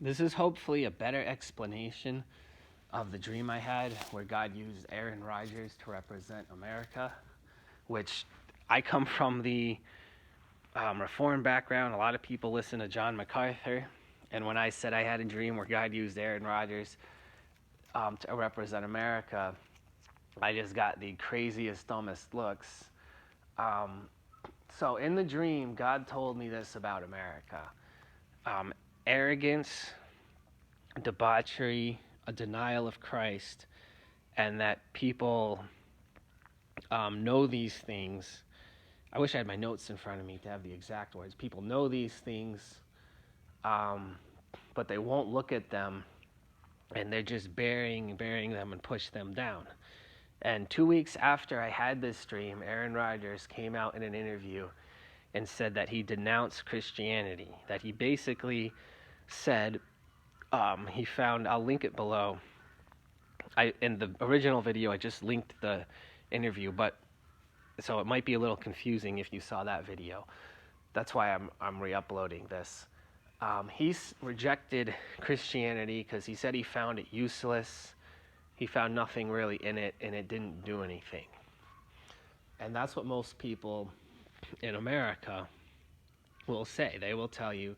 This is hopefully a better explanation of the dream I had where God used Aaron Rodgers to represent America, which I come from the Reform background. A lot of people listen to John MacArthur. And when I said I had a dream where God used Aaron Rodgers to represent America, I just got the craziest, dumbest looks. So in the dream, God told me this about America. Arrogance, debauchery, a denial of Christ, and that people know these things. I wish I had my notes in front of me to have the exact words. People know these things, but they won't look at them, and they're just burying them and push them down. And 2 weeks after I had this dream, Aaron Rodgers came out in an interview and said that he denounced Christianity, that he basically said he found, I'll link it below. In the original video, I just linked the interview, but so it might be a little confusing if you saw that video. That's why I'm re-uploading this. He's rejected Christianity because he said he found it useless. He found nothing really in it, and it didn't do anything. And that's what most people in America will say. They will tell you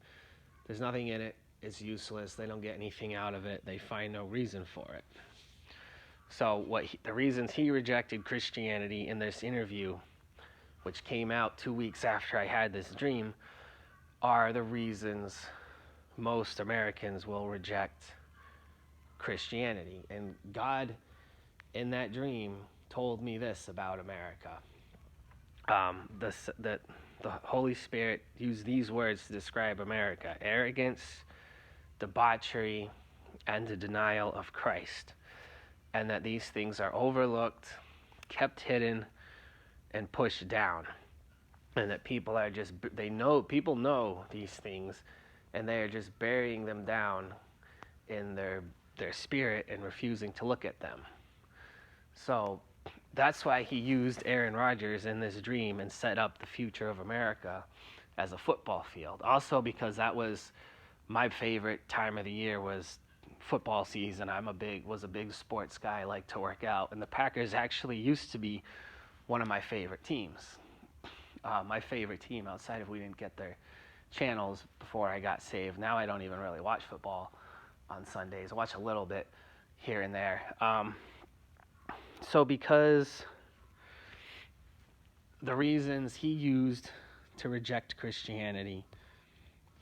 there's nothing in it, it's useless, they don't get anything out of it, they find no reason for it. So the reasons he rejected Christianity in this interview, which came out 2 weeks after I had this dream, are the reasons most Americans will reject Christianity. And God, in that dream, told me this about America. The Holy Spirit used these words to describe America: arrogance, debauchery, and the denial of Christ. And that these things are overlooked, kept hidden, and pushed down. And that people are just, people know these things, and they are just burying them down in their spirit and refusing to look at them. So that's why he used Aaron Rodgers in this dream and set up the future of America as a football field. Also because that was my favorite time of the year, was football season. Was a big sports guy. I like to work out, and the Packers actually used to be one of my favorite teams. My favorite team, outside of we didn't get their channels before I got saved. Now I don't even really watch football on Sundays. I watch a little bit here and there. So because the reasons he used to reject Christianity,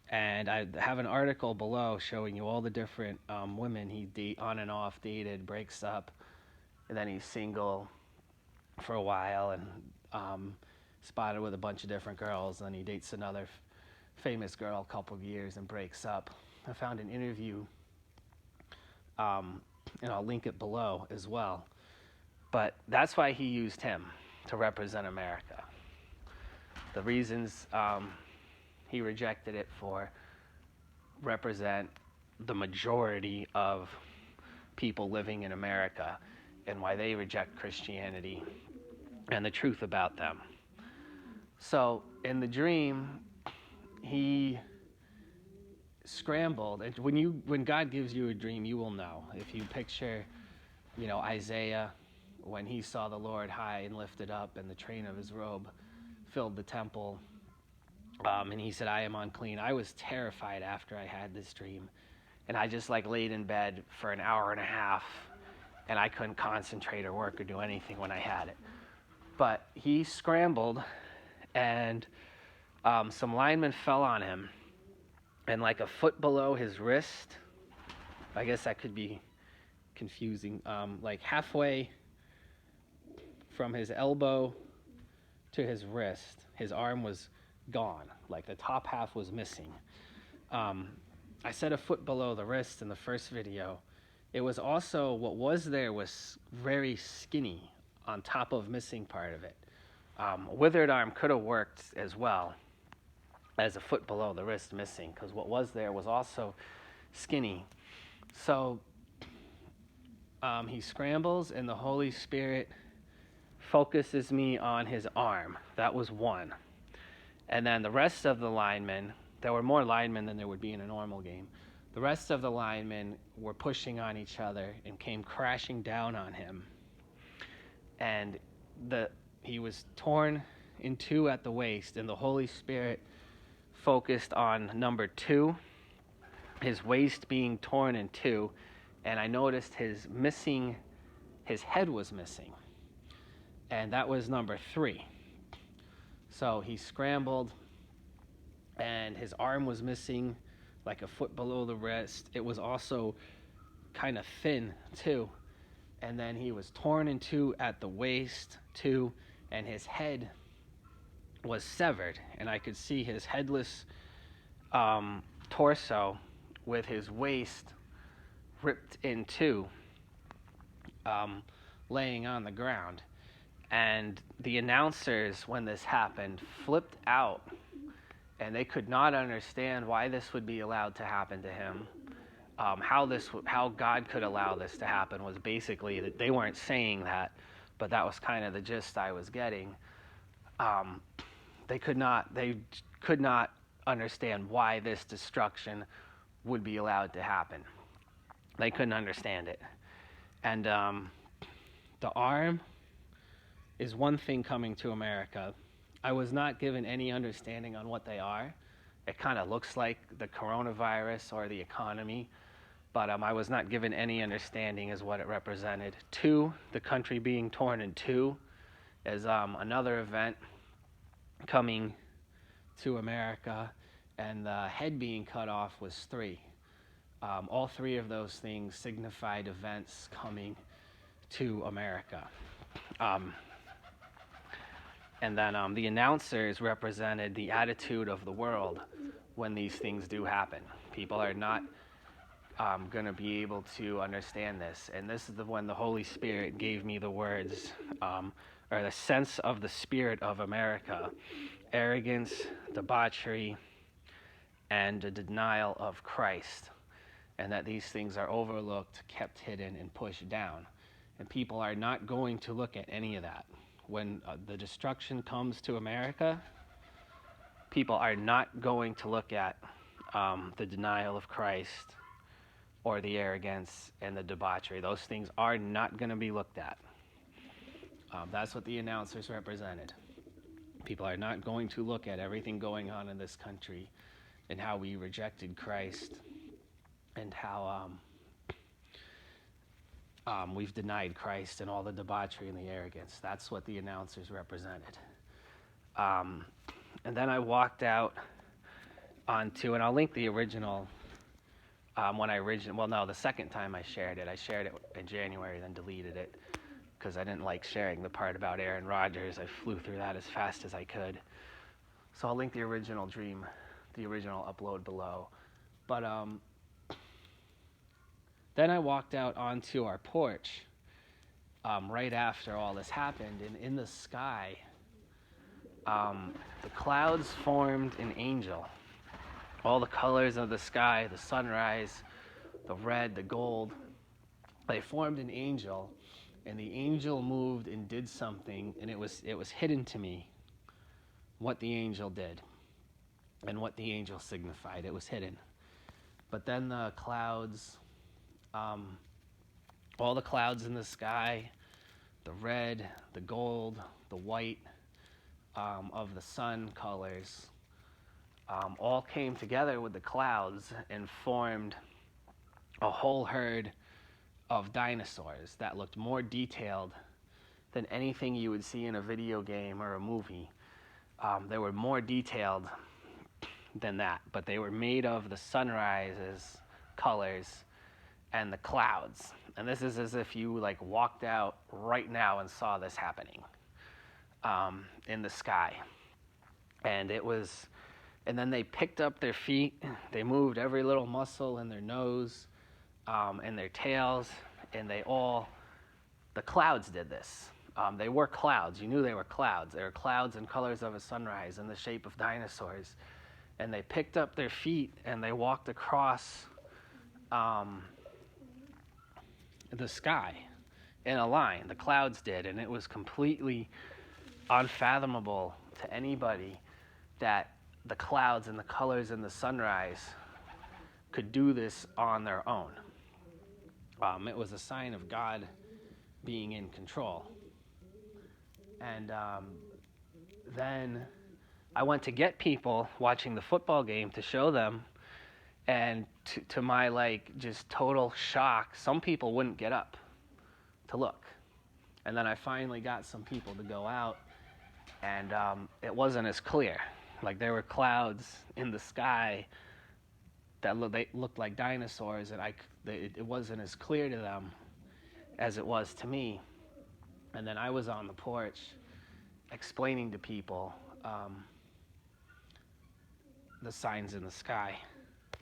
and I have an article below showing you all the different women he on and off dated, breaks up, and then he's single for a while and spotted with a bunch of different girls, and then he dates another famous girl a couple of years and breaks up. I found an interview, and I'll link it below as well. But that's why he used him to represent America. The reasons he rejected it for represent the majority of people living in America and why they reject Christianity and the truth about them. So in the dream, he scrambled. And when God gives you a dream, you will know. If you picture, Isaiah, when he saw the Lord high and lifted up, and the train of his robe filled the temple, and he said, "I am unclean." I was terrified after I had this dream, and I just laid in bed for an hour and a half, and I couldn't concentrate or work or do anything when I had it. But he scrambled, and some linemen fell on him, and a foot below his wrist, I guess that could be confusing, halfway from his elbow to his wrist, his arm was gone. The top half was missing. I said a foot below the wrist in the first video. It was also, what was there was very skinny on top of missing part of it. A withered arm could have worked as well as a foot below the wrist missing, because what was there was also skinny. So he scrambles, and the Holy Spirit focuses me on his arm. That was one. And then the rest of the linemen, there were more linemen than there would be in a normal game. The rest of the linemen were pushing on each other and came crashing down on him. And he was torn in two at the waist, and the Holy Spirit focused on number 2, his waist being torn in two, and I noticed his head was missing, and that was number 3. So he scrambled, and his arm was missing, like a foot below the wrist. It was also kind of thin too, and then he was torn in two at the waist too, and his head was severed, and I could see his headless torso with his waist ripped in two, laying on the ground. And the announcers, when this happened, flipped out, and they could not understand why this would be allowed to happen to him. How God could allow this to happen was basically that they weren't saying that, but that was kind of the gist I was getting. They could not understand why this destruction would be allowed to happen. They couldn't understand it. And the arm is one thing coming to America. I was not given any understanding on what they are. It kind of looks like the coronavirus or the economy, but I was not given any understanding as what it represented. 2, the country being torn in two, is another event coming to America, and the head being cut off was 3. All 3 of those things signified events coming to America. And then the announcers represented the attitude of the world when these things do happen. People are not going to be able to understand this. And this is when the Holy Spirit gave me the words, or the sense of the spirit of America: arrogance, debauchery, and a denial of Christ. And that these things are overlooked, kept hidden, and pushed down. And people are not going to look at any of that. When the destruction comes to America, people are not going to look at the denial of Christ or the arrogance and the debauchery. Those things are not going to be looked at. That's what the announcers represented. People are not going to look at everything going on in this country and how we rejected Christ and how we've denied Christ and all the debauchery and the arrogance. That's what the announcers represented. And then I walked out onto, and I'll link the original, the second time I shared it in January, then deleted it because I didn't like sharing the part about Aaron Rodgers. I flew through that as fast as I could. So I'll link the original upload below. But then I walked out onto our porch right after all this happened, and in the sky, the clouds formed an angel. All the colors of the sky, the sunrise, the red, the gold, they formed an angel, and the angel moved and did something, and it was hidden to me what the angel did and what the angel signified. It was hidden. But then the clouds, all the clouds in the sky, the red, the gold, the white of the sun colors, all came together with the clouds and formed a whole herd of dinosaurs that looked more detailed than anything you would see in a video game or a movie. They were more detailed than that, but they were made of the sunrise's colors and the clouds. And this is as if you walked out right now and saw this happening in the sky. And then they picked up their feet, they moved every little muscle in their nose and their tails, and the clouds did this. They were clouds. You knew they were clouds. They were clouds and colors of a sunrise in the shape of dinosaurs. And they picked up their feet and they walked across the sky in a line. The clouds did, and it was completely unfathomable to anybody that the clouds and the colors in the sunrise could do this on their own. It was a sign of God being in control. And then I went to get people watching the football game to show them, and to my just total shock, some people wouldn't get up to look. And then I finally got some people to go out, and it wasn't as clear. There were clouds in the sky that they looked like dinosaurs, and it wasn't as clear to them as it was to me. And then I was on the porch explaining to people the signs in the sky.